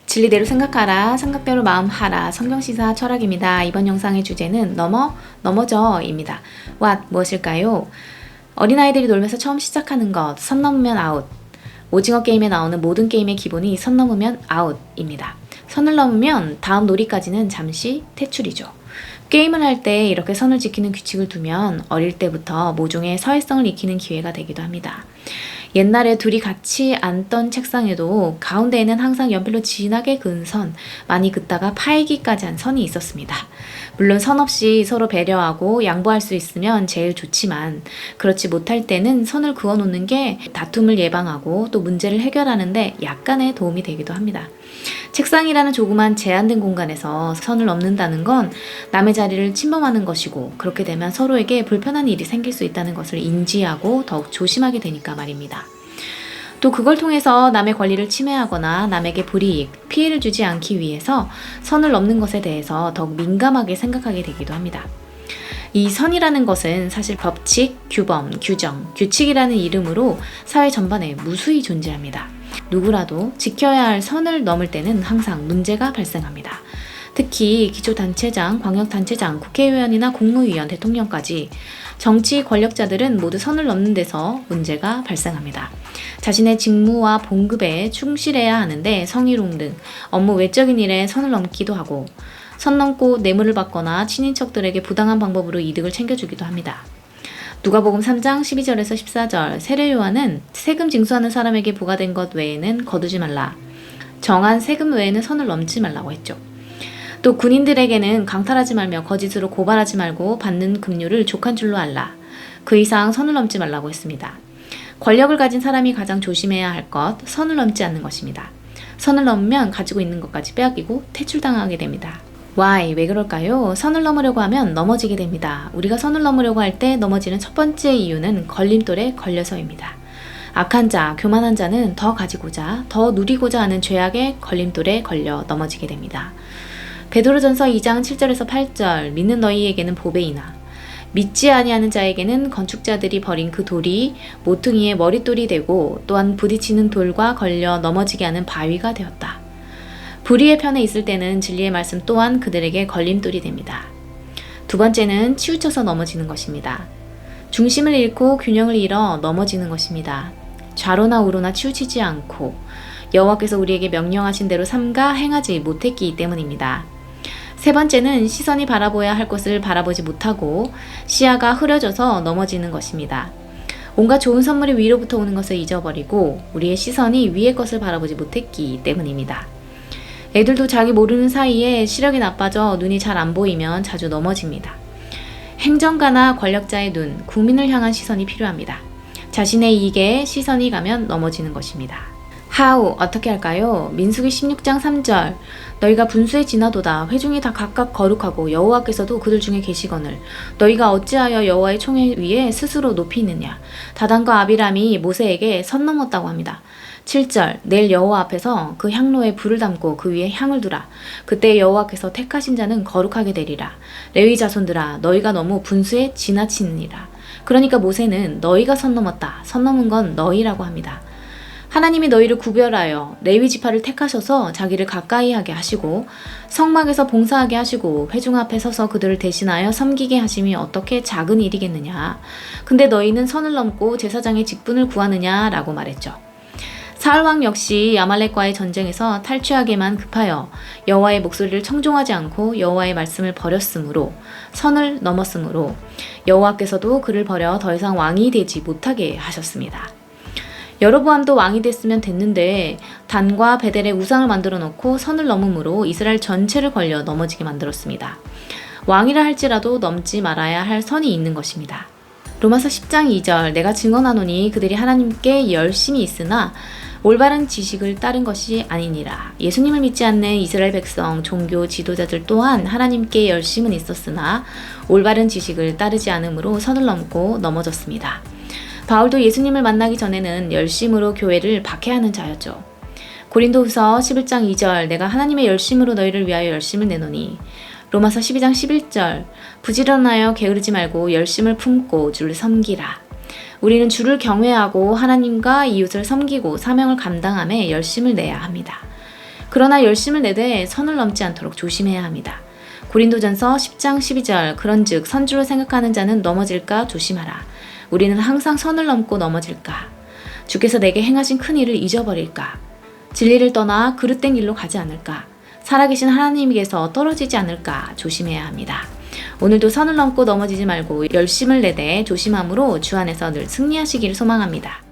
진리대로 생각하라, 생각대로 마음하라. 성경시사 철학입니다. 이번 영상의 주제는 넘어져입니다. What, 무엇일까요? 어린아이들이 놀면서 처음 시작하는 것, 선 넘으면 아웃. 오징어 게임에 나오는 모든 게임의 기본이 선 넘으면 아웃입니다. 선을 넘으면 다음 놀이까지는 잠시 퇴출이죠. 게임을 할 때 이렇게 선을 지키는 규칙을 두면 어릴 때부터 모종의 사회성을 익히는 기회가 되기도 합니다. 옛날에 둘이 같이 앉던 책상에도 가운데에는 항상 연필로 진하게 그은 선, 많이 긋다가 파이기까지 한 선이 있었습니다. 물론 선 없이 서로 배려하고 양보할 수 있으면 제일 좋지만 그렇지 못할 때는 선을 그어 놓는 게 다툼을 예방하고 또 문제를 해결하는데 약간의 도움이 되기도 합니다. 책상이라는 조그만 제한된 공간에서 선을 넘는다는 건 남의 자리를 침범하는 것이고, 그렇게 되면 서로에게 불편한 일이 생길 수 있다는 것을 인지하고 더욱 조심하게 되니까 말입니다. 또 그걸 통해서 남의 권리를 침해하거나 남에게 불이익, 피해를 주지 않기 위해서 선을 넘는 것에 대해서 더욱 민감하게 생각하게 되기도 합니다. 이 선이라는 것은 사실 법칙, 규범, 규정, 규칙이라는 이름으로 사회 전반에 무수히 존재합니다. 누구라도 지켜야 할 선을 넘을 때는 항상 문제가 발생합니다. 특히 기초단체장, 광역단체장, 국회의원이나 국무위원, 대통령까지 정치 권력자들은 모두 선을 넘는 데서 문제가 발생합니다. 자신의 직무와 봉급에 충실해야 하는데 성희롱 등 업무 외적인 일에 선을 넘기도 하고, 선 넘고 뇌물을 받거나 친인척들에게 부당한 방법으로 이득을 챙겨주기도 합니다. 누가복음 3장 12절에서 14절, 세례요한은 세금 징수하는 사람에게 부과된 것 외에는 거두지 말라, 정한 세금 외에는 선을 넘지 말라고 했죠. 또 군인들에게는 강탈하지 말며 거짓으로 고발하지 말고 받는 급료를 족한 줄로 알라, 그 이상 선을 넘지 말라고 했습니다. 권력을 가진 사람이 가장 조심해야 할 것, 선을 넘지 않는 것입니다. 선을 넘으면 가지고 있는 것까지 빼앗기고 퇴출당하게 됩니다. Why? 왜 그럴까요? 선을 넘으려고 하면 넘어지게 됩니다. 우리가 선을 넘으려고 할 때 넘어지는 첫 번째 이유는 걸림돌에 걸려서입니다. 악한 자, 교만한 자는 더 가지고자, 더 누리고자 하는 죄악의 걸림돌에 걸려 넘어지게 됩니다. 베드로전서 2장 7절에서 8절, 믿는 너희에게는 보배이나 믿지 아니하는 자에게는 건축자들이 버린 그 돌이 모퉁이의 머릿돌이 되고 또한 부딪히는 돌과 걸려 넘어지게 하는 바위가 되었다. 불의의 편에 있을 때는 진리의 말씀 또한 그들에게 걸림돌이 됩니다. 두 번째는 치우쳐서 넘어지는 것입니다. 중심을 잃고 균형을 잃어 넘어지는 것입니다. 좌로나 우로나 치우치지 않고 여호와께서 우리에게 명령하신 대로 삼가 행하지 못했기 때문입니다. 세 번째는 시선이 바라보아야 할 것을 바라보지 못하고 시야가 흐려져서 넘어지는 것입니다. 온갖 좋은 선물이 위로부터 오는 것을 잊어버리고 우리의 시선이 위의 것을 바라보지 못했기 때문입니다. 애들도 자기 모르는 사이에 시력이 나빠져 눈이 잘 안 보이면 자주 넘어집니다. 행정가나 권력자의 눈, 국민을 향한 시선이 필요합니다. 자신의 이익에 시선이 가면 넘어지는 것입니다. How? 어떻게 할까요? 민수기 16장 3절, 너희가 분수에 지나도다. 회중이 다 각각 거룩하고 여호와께서도 그들 중에 계시거늘 너희가 어찌하여 여호와의 총회 위에 스스로 높이느냐. 다단과 아비람이 모세에게 선 넘었다고 합니다. 7절, 내일 여호와 앞에서 그 향로에 불을 담고 그 위에 향을 두라. 그때 여호와께서 택하신 자는 거룩하게 되리라. 레위 자손들아, 너희가 너무 분수에 지나치느니라. 그러니까 모세는 너희가 선 넘었다. 선 넘은 건 너희라고 합니다. 하나님이 너희를 구별하여 레위 지파를 택하셔서 자기를 가까이 하게 하시고 성막에서 봉사하게 하시고 회중 앞에 서서 그들을 대신하여 섬기게 하심이 어떻게 작은 일이겠느냐. 근데 너희는 선을 넘고 제사장의 직분을 구하느냐 라고 말했죠. 사울왕 역시 아말렉과의 전쟁에서 탈취하게만 급하여 여호와의 목소리를 청종하지 않고 여호와의 말씀을 버렸으므로, 선을 넘었으므로 여호와께서도 그를 버려 더 이상 왕이 되지 못하게 하셨습니다. 여로보암도 왕이 됐으면 됐는데 단과 베델에 우상을 만들어 놓고 선을 넘음으로 이스라엘 전체를 걸려 넘어지게 만들었습니다. 왕이라 할지라도 넘지 말아야 할 선이 있는 것입니다. 로마서 10장 2절, 내가 증언하노니 그들이 하나님께 열심히 있으나 올바른 지식을 따른 것이 아니니라. 예수님을 믿지 않는 이스라엘 백성, 종교 지도자들 또한 하나님께 열심은 있었으나 올바른 지식을 따르지 않으므로 선을 넘고 넘어졌습니다. 바울도 예수님을 만나기 전에는 열심으로 교회를 박해하는 자였죠. 고린도후서 11장 2절, 내가 하나님의 열심으로 너희를 위하여 열심을 내노니. 로마서 12장 11절, 부지런하여 게으르지 말고 열심을 품고 주를 섬기라. 우리는 주를 경외하고 하나님과 이웃을 섬기고 사명을 감당함에 열심을 내야 합니다. 그러나 열심을 내되 선을 넘지 않도록 조심해야 합니다. 고린도전서 10장 12절 그런즉 선주로 생각하는 자는 넘어질까 조심하라. 우리는 항상 선을 넘고 넘어질까? 주께서 내게 행하신 큰 일을 잊어버릴까? 진리를 떠나 그릇된 길로 가지 않을까? 살아계신 하나님께서 떨어지지 않을까 조심해야 합니다. 오늘도 선을 넘고 넘어지지 말고 열심을 내되 조심함으로 주 안에서 늘 승리하시기를 소망합니다.